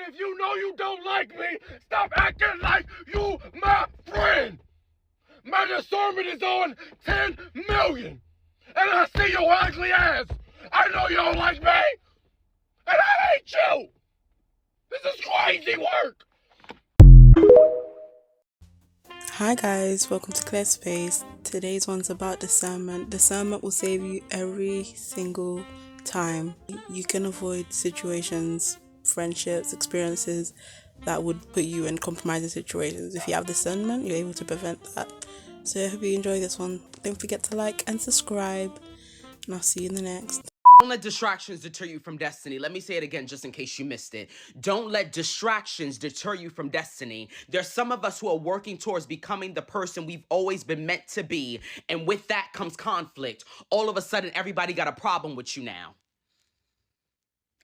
If you know you don't like me, stop acting like you my friend. My discernment is on 10 million. And I see your ugly ass. I know you don't like me. And I hate you. This is crazy work. Hi guys, welcome to Clare Space. Today's one's about discernment. Discernment will save you every single time. You can avoid situations, friendships, experiences that would put you in compromising situations. If you have discernment, you're able to prevent that. So I hope you enjoy this one. Don't forget to like and subscribe, and I'll see you in the next. Don't let distractions deter you from destiny. Let me say it again just in case you missed it. Don't let distractions deter you from destiny. There's some of us who are working towards becoming the person we've always been meant to be. And with that comes conflict. All of a sudden, everybody got a problem with you now.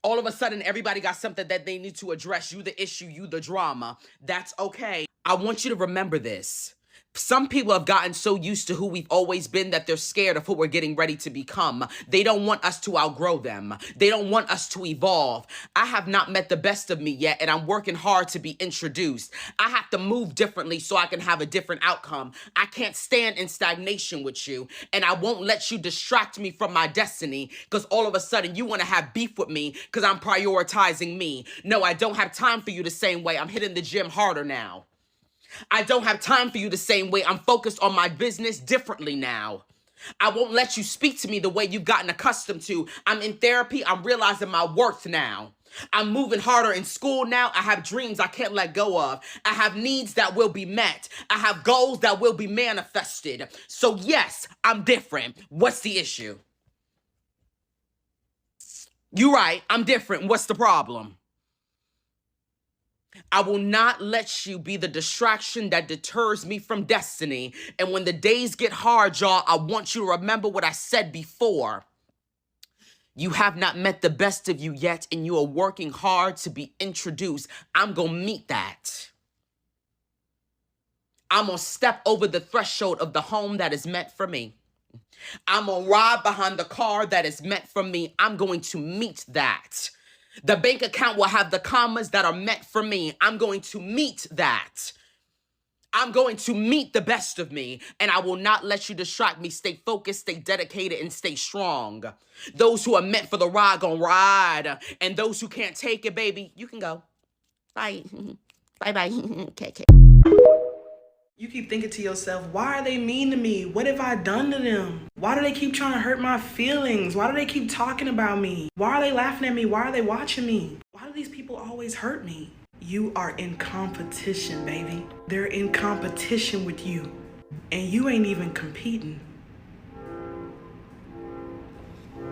All of a sudden, everybody got something that they need to address. You the issue, you the drama. That's okay. I want you to remember this. Some people have gotten so used to who we've always been that they're scared of who we're getting ready to become. They don't want us to outgrow them. They don't want us to evolve. I have not met the best of me yet, and I'm working hard to be introduced. I have to move differently so I can have a different outcome. I can't stand in stagnation with you, and I won't let you distract me from my destiny because all of a sudden you want to have beef with me because I'm prioritizing me. No, I don't have time for you the same way. I'm hitting the gym harder now. I don't have time for you the same way. I'm focused on my business differently now. I won't let you speak to me the way you've gotten accustomed to. I'm in therapy. I'm realizing my worth now. I'm moving harder in school now. I have dreams I can't let go of. I have needs that will be met. I have goals that will be manifested. So yes, I'm different. What's the issue? You're right. I'm different. What's the problem? I will not let you be the distraction that deters me from destiny. And when the days get hard, y'all, I want you to remember what I said before. You have not met the best of you yet, and you are working hard to be introduced. I'm going to meet that. I'm going to step over the threshold of the home that is meant for me. I'm going to ride behind the car that is meant for me. I'm going to meet that. The bank account will have the commas that are meant for me. I'm going to meet that. I'm going to meet the best of me, and I will not let you distract me. Stay focused, stay dedicated, and stay strong. Those who are meant for the ride gonna ride, and those who can't take it, baby, you can go. Bye. Bye-bye. Okay. You keep thinking to yourself, why are they mean to me? What have I done to them? Why do they keep trying to hurt my feelings? Why do they keep talking about me? Why are they laughing at me? Why are they watching me? Why do these people always hurt me? You are in competition, baby. They're in competition with you, and you ain't even competing.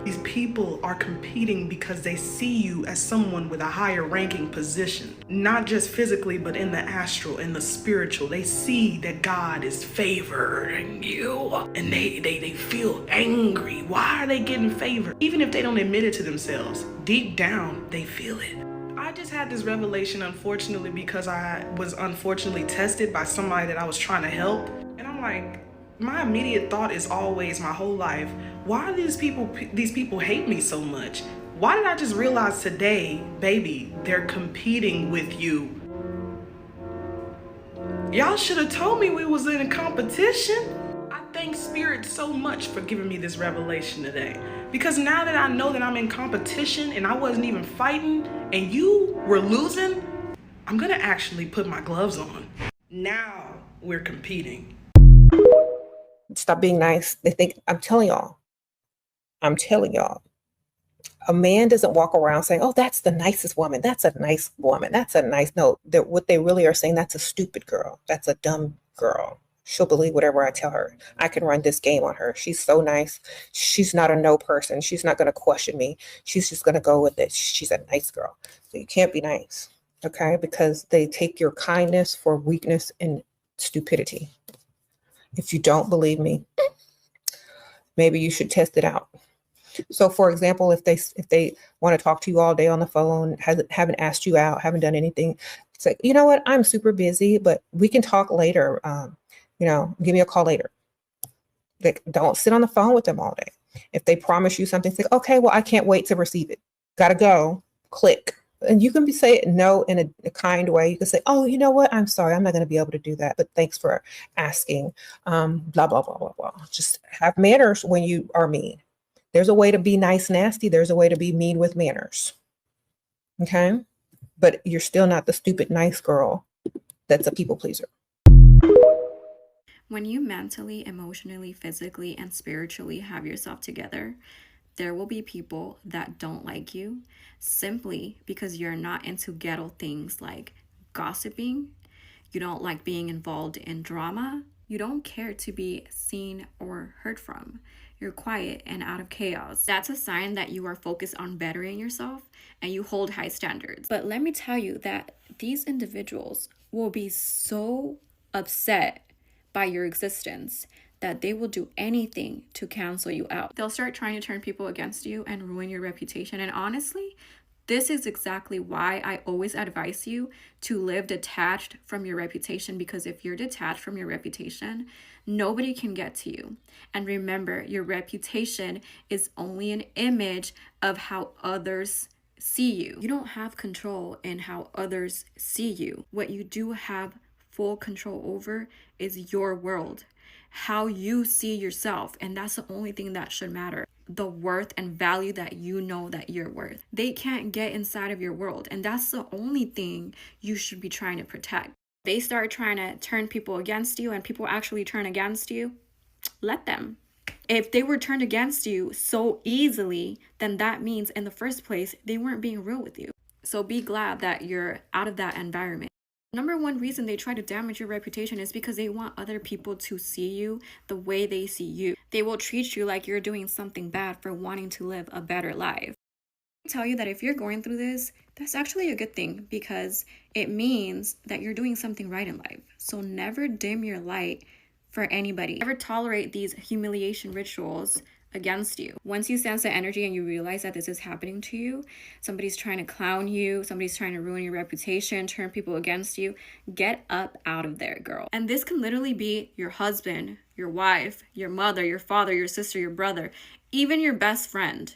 These people are competing because they see you as someone with a higher ranking position, not just physically, but in the astral, in the spiritual. They see that God is favoring you, and they feel angry. Why are they getting favored? Even if they don't admit it to themselves, deep down, they feel it. I just had this revelation, unfortunately, because I was unfortunately tested by somebody that I was trying to help. And I'm like, my immediate thought is always my whole life, why do these people hate me so much? Why did I just realize today, baby, they're competing with you? Y'all should have told me we was in a competition. I thank Spirit so much for giving me this revelation today. Because now that I know that I'm in competition and I wasn't even fighting and you were losing, I'm gonna actually put my gloves on. Now we're competing. Stop being nice. They think, I'm telling y'all, a man doesn't walk around saying, oh, that's the nicest woman. That's a nice woman. No, what they really are saying, that's a stupid girl. That's a dumb girl. She'll believe whatever I tell her. I can run this game on her. She's so nice. She's not a no person. She's not going to question me. She's just going to go with it. She's a nice girl. So you can't be nice, okay? Because they take your kindness for weakness and stupidity. If you don't believe me, maybe you should test it out. So for example, if they want to talk to you all day on the phone, haven't asked you out, haven't done anything, it's like, you know what, I'm super busy, but we can talk later. Give me a call later. Like, don't sit on the phone with them all day. If they promise you something, say, okay, well, I can't wait to receive it. Gotta go. Click. And you can say no in a kind way. You can say, oh, you know what? I'm sorry. I'm not going to be able to do that. But thanks for asking. Blah, blah, blah, blah, blah. Just have manners when you are mean. There's a way to be nice, nasty. There's a way to be mean with manners. Okay? But you're still not the stupid, nice girl that's a people pleaser. When you mentally, emotionally, physically, and spiritually have yourself together, there will be people that don't like you simply because you're not into ghetto things like gossiping. You don't like being involved in drama. You don't care to be seen or heard from. You're quiet and out of chaos. That's a sign that you are focused on bettering yourself and you hold high standards. But let me tell you that these individuals will be so upset by your existence that they will do anything to cancel you out. They'll start trying to turn people against you and ruin your reputation. And honestly, this is exactly why I always advise you to live detached from your reputation, because if you're detached from your reputation, nobody can get to you. And remember, your reputation is only an image of how others see you. You don't have control in how others see you. What you do have full control over is your world, how you see yourself, and that's the only thing that should matter. The worth and value that you know that you're worth. They can't get inside of your world, and that's the only thing you should be trying to protect. They start trying to turn people against you and people actually turn against you, let them. If they were turned against you so easily, then that means in the first place they weren't being real with you. So be glad that you're out of that environment. Number one reason they try to damage your reputation is because they want other people to see you the way they see you. They will treat you like you're doing something bad for wanting to live a better life. I tell you that if you're going through this, that's actually a good thing, because it means that you're doing something right in life. So never dim your light for anybody. Never tolerate these humiliation rituals against you. Once you sense the energy and you realize that this is happening to you, somebody's trying to clown you, somebody's trying to ruin your reputation, turn people against you, get up out of there, girl. And this can literally be your husband, your wife, your mother, your father, your sister, your brother, even your best friend,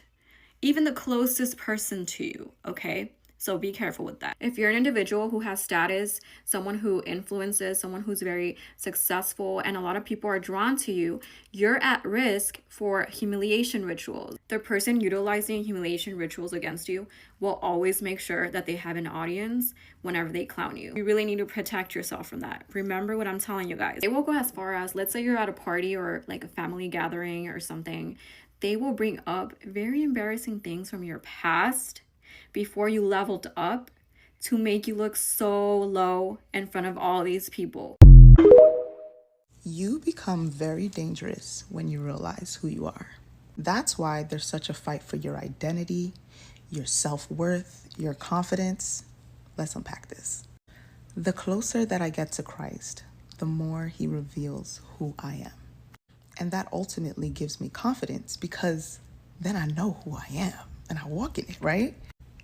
even the closest person to you, okay? So be careful with that. If you're an individual who has status, someone who influences, someone who's very successful, and a lot of people are drawn to you, you're at risk for humiliation rituals. The person utilizing humiliation rituals against you will always make sure that they have an audience whenever they clown you. You really need to protect yourself from that. Remember what I'm telling you guys. They will go as far as, let's say you're at a party or like a family gathering or something, they will bring up very embarrassing things from your past before you leveled up to make you look so low in front of all these people. You become very dangerous when you realize who you are. That's why there's such a fight for your identity, your self-worth, your confidence. Let's unpack this. The closer that I get to Christ, the more he reveals who I am. And that ultimately gives me confidence, because then I know who I am and I walk in it, right?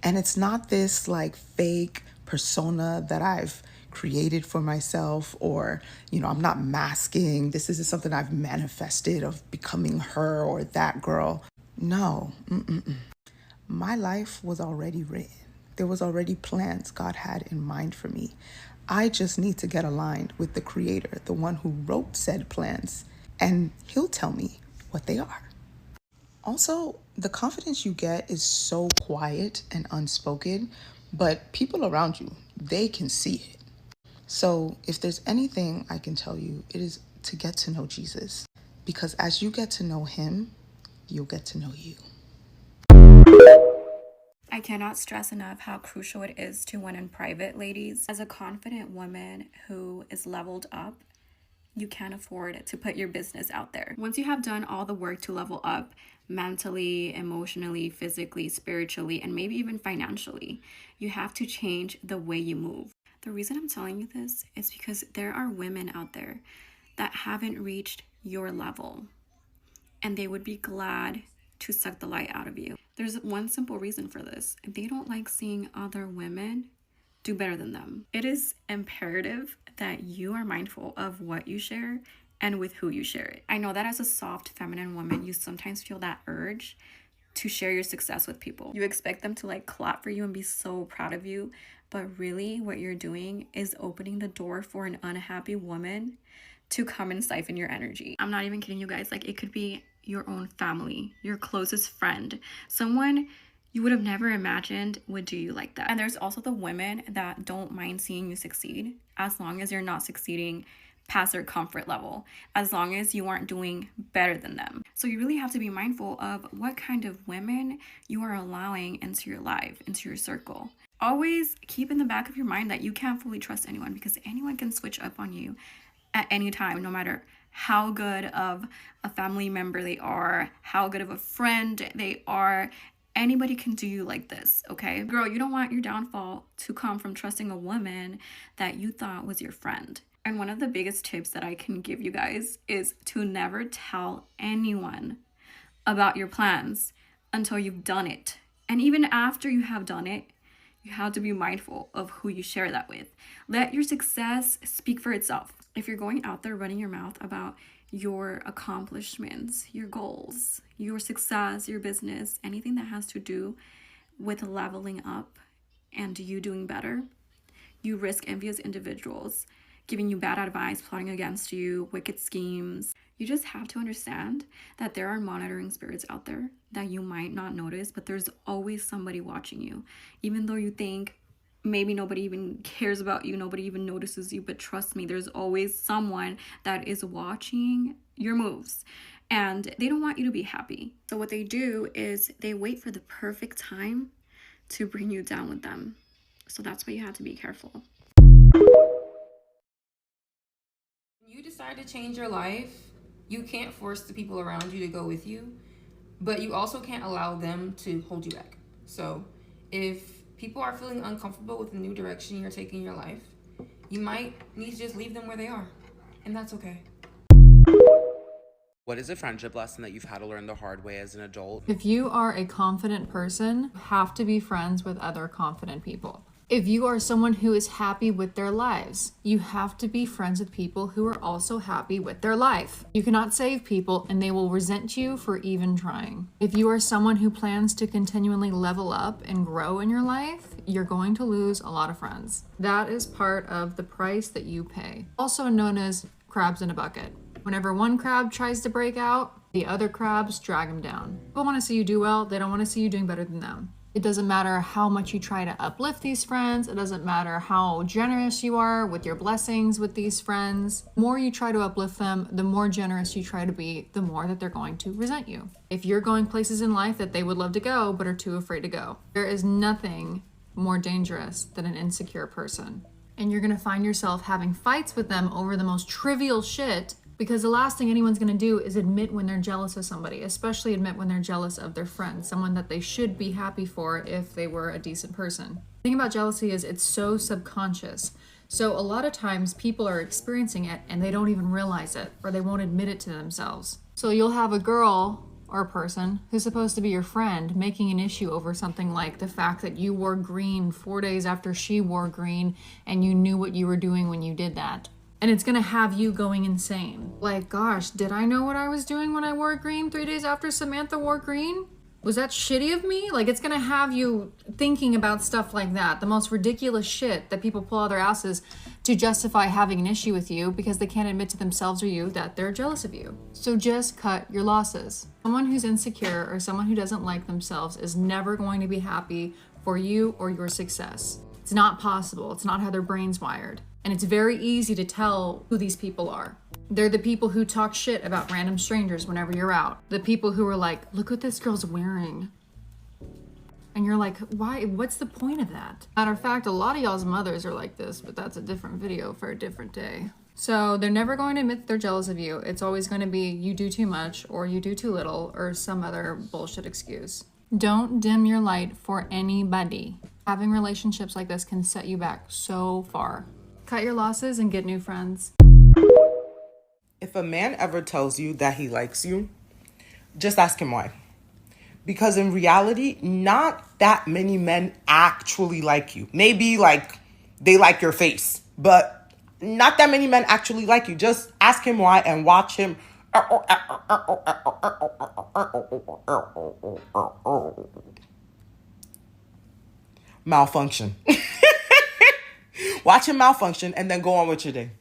And it's not this like fake persona that I've created for myself, or, I'm not masking. This isn't something I've manifested of becoming her or that girl. No, my life was already written. There was already plans God had in mind for me. I just need to get aligned with the Creator, the one who wrote said plans, and he'll tell me what they are. Also, the confidence you get is so quiet and unspoken, but people around you, they can see it. So if there's anything I can tell you, it is to get to know Jesus, because as you get to know him, you'll get to know you. I cannot stress enough how crucial it is to win in private, ladies. As a confident woman who is leveled up, you can't afford to put your business out there. Once you have done all the work to level up mentally, emotionally, physically, spiritually, and maybe even financially, you have to change the way you move. The reason I'm telling you this is because there are women out there that haven't reached your level, and they would be glad to suck the light out of you. There's one simple reason for this. They don't like seeing other women do better than them. It is imperative that you are mindful of what you share and with who you share it. I know that as a soft feminine woman, you sometimes feel that urge to share your success with people. You expect them to like clap for you and be so proud of you, but really what you're doing is opening the door for an unhappy woman to come and siphon your energy. I'm not even kidding you guys. Like, it could be your own family, your closest friend, someone you would have never imagined would do you like that. And there's also the women that don't mind seeing you succeed, as long as you're not succeeding past their comfort level, as long as you aren't doing better than them. So you really have to be mindful of what kind of women you are allowing into your life, into your circle. Always keep in the back of your mind that you can't fully trust anyone, because anyone can switch up on you at any time, no matter how good of a family member they are, how good of a friend they are. Anybody can do you like this, okay? Girl, you don't want your downfall to come from trusting a woman that you thought was your friend. And one of the biggest tips that I can give you guys is to never tell anyone about your plans until you've done it. And even after you have done it, you have to be mindful of who you share that with. Let your success speak for itself. If you're going out there running your mouth about your accomplishments, your goals, your success, your business, anything that has to do with leveling up and you doing better, you risk envious individuals giving you bad advice, plotting against you, wicked schemes. You just have to understand that there are monitoring spirits out there that you might not notice, but there's always somebody watching you. Even though you think maybe nobody even cares about you, nobody even notices you, but trust me, there's always someone that is watching your moves, and they don't want you to be happy. So what they do is they wait for the perfect time to bring you down with them. So that's why you have to be careful. You decide to change your life, you can't force the people around you to go with you, but you also can't allow them to hold you back. So if people are feeling uncomfortable with the new direction you're taking in your life, you might need to just leave them where they are, and that's okay. What is a friendship lesson that you've had to learn the hard way as an adult? If you are a confident person, you have to be friends with other confident people. If you are someone who is happy with their lives, you have to be friends with people who are also happy with their life. You cannot save people and they will resent you for even trying. If you are someone who plans to continually level up and grow in your life, you're going to lose a lot of friends. That is part of the price that you pay, also known as crabs in a bucket. Whenever one crab tries to break out, the other crabs drag him down. People want to see you do well, they don't want to see you doing better than them. It doesn't matter how much you try to uplift these friends. It doesn't matter how generous you are with your blessings with these friends. The more you try to uplift them, the more generous you try to be, the more that they're going to resent you. If you're going places in life that they would love to go but are too afraid to go, there is nothing more dangerous than an insecure person. And you're going to find yourself having fights with them over the most trivial shit, because the last thing anyone's going to do is admit when they're jealous of somebody, especially admit when they're jealous of their friend, someone that they should be happy for if they were a decent person. The thing about jealousy is it's so subconscious. So a lot of times people are experiencing it and they don't even realize it, or they won't admit it to themselves. So you'll have a girl or a person who's supposed to be your friend making an issue over something like the fact that you wore green 4 days after she wore green and you knew what you were doing when you did that. And it's gonna have you going insane. Like, gosh, did I know what I was doing when I wore green 3 days after Samantha wore green? Was that shitty of me? Like, it's gonna have you thinking about stuff like that. The most ridiculous shit that people pull out their asses to justify having an issue with you because they can't admit to themselves or you that they're jealous of you. So just cut your losses. Someone who's insecure or someone who doesn't like themselves is never going to be happy for you or your success. It's not possible. It's not how their brain's wired. And it's very easy to tell who these people are. They're the people who talk shit about random strangers whenever you're out. The people who are like, look what this girl's wearing. And you're like, why? What's the point of that? Matter of fact, a lot of y'all's mothers are like this, but that's a different video for a different day. So they're never going to admit they're jealous of you. It's always going to be you do too much or you do too little or some other bullshit excuse. Don't dim your light for anybody. Having relationships like this can set you back so far. Cut your losses and get new friends. If a man ever tells you that he likes you, just ask him why. Because in reality, not that many men actually like you. Maybe like they like your face, but not that many men actually like you. Just ask him why and watch him Malfunction. Watch him malfunction and then go on with your day.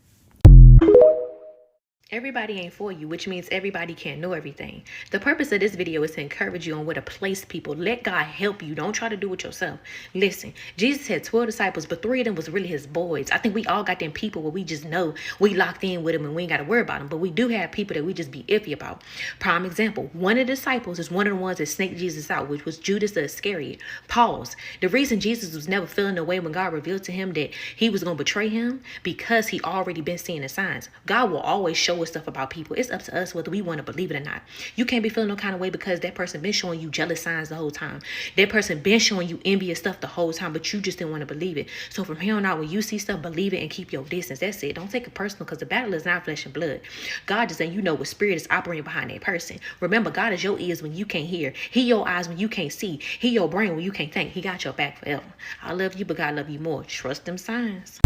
Everybody ain't for you, which means everybody can't know everything. The purpose of this video is to encourage you on where to place people. Let God help you. Don't try to do it yourself. Listen, Jesus had 12 disciples, but 3 of them was really his boys. I think we all got them people where we just know we locked in with them and we ain't got to worry about them. But we do have people that we just be iffy about. Prime example, one of the disciples is one of the ones that snaked Jesus out, which was Judas the Iscariot. Pause. The reason Jesus was never feeling the way when God revealed to him that he was going to betray him, because he already been seeing the signs. God will always show us stuff about people. It's up to us whether we want to believe it or not. You can't be feeling no kind of way because that person been showing you jealous signs the whole time. That person been showing you envious stuff the whole time, but you just didn't want to believe it. So from here on out, when you see stuff, believe it and keep your distance. That's it. Don't take it personal, because the battle is not flesh and blood. God is saying, you know what spirit is operating behind that person. Remember, God is your ears when you can't hear. He your eyes when you can't see. He your brain when you can't think. He got your back forever. I love you, but God love you more. Trust them signs.